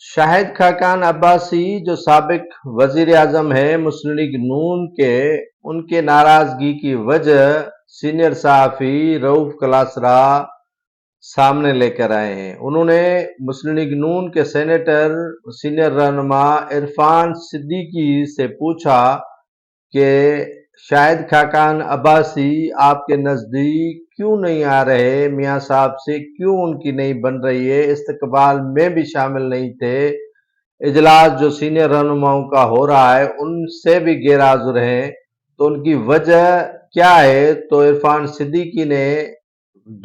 شاہد خاقان عباسی جو سابق وزیر اعظم ہے مسلم لیگ نون کے، ان کے ناراضگی کی وجہ سینئر صحافی رؤف کلاسرا سامنے لے کر آئے ہیں۔ انہوں نے مسلم لیگ نون کے سینیٹر سینئر رہنما عرفان صدیقی سے پوچھا کہ شاہد خاقان عباسی آپ کے نزدیک کیوں نہیں آ رہے، میاں صاحب سے کیوں ان کی نہیں بن رہی ہے، استقبال میں بھی شامل نہیں تھے، اجلاس جو سینئر رہنماؤں کا ہو رہا ہے ان سے بھی غیر حاضر ہیں، تو ان کی وجہ کیا ہے؟ تو عرفان صدیقی نے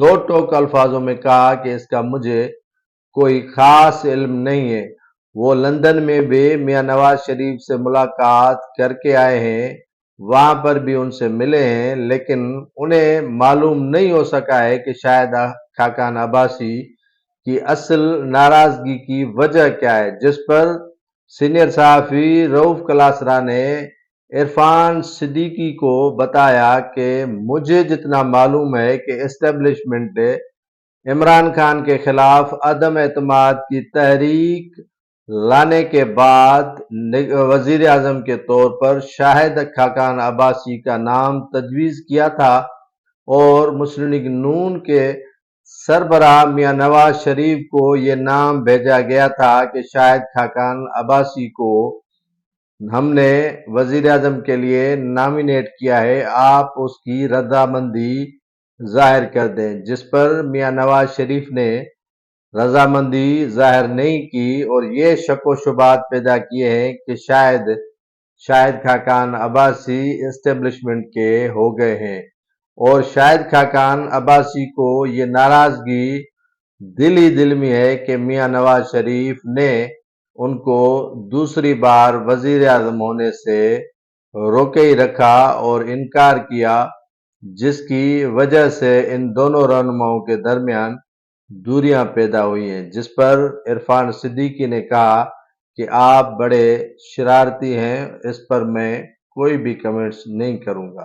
دو ٹوک الفاظوں میں کہا کہ اس کا مجھے کوئی خاص علم نہیں ہے۔ وہ لندن میں بھی میاں نواز شریف سے ملاقات کر کے آئے ہیں، وہاں پر بھی ان سے ملے ہیں، لیکن انہیں معلوم نہیں ہو سکا ہے کہ شاہد خاقان عباسی کی اصل ناراضگی کی وجہ کیا ہے، جس پر سینئر صحافی رؤف کلاسرا نے عرفان صدیقی کو بتایا کہ مجھے جتنا معلوم ہے کہ اسٹیبلشمنٹ عمران خان کے خلاف عدم اعتماد کی تحریک لانے کے بعد وزیر اعظم کے طور پر شاہد خاقان عباسی کا نام تجویز کیا تھا، اور مسلم لیگ نون کے سربراہ میاں نواز شریف کو یہ نام بھیجا گیا تھا کہ شاہد خاقان عباسی کو ہم نے وزیر اعظم کے لیے نامینیٹ کیا ہے، آپ اس کی رضامندی ظاہر کر دیں، جس پر میاں نواز شریف نے رضامندی ظاہر نہیں کی، اور یہ شک و شبہات پیدا کیے ہیں کہ شاہد خاقان عباسی اسٹیبلشمنٹ کے ہو گئے ہیں، اور شاہد خاقان عباسی کو یہ ناراضگی دل ہی دل میں ہے کہ میاں نواز شریف نے ان کو دوسری بار وزیر اعظم ہونے سے روکے ہی رکھا اور انکار کیا، جس کی وجہ سے ان دونوں رہنماؤں کے درمیان دوریاں پیدا ہوئی ہیں، جس پر عرفان صدیقی نے کہا کہ آپ بڑے شرارتی ہیں، اس پر میں کوئی بھی کمنٹس نہیں کروں گا۔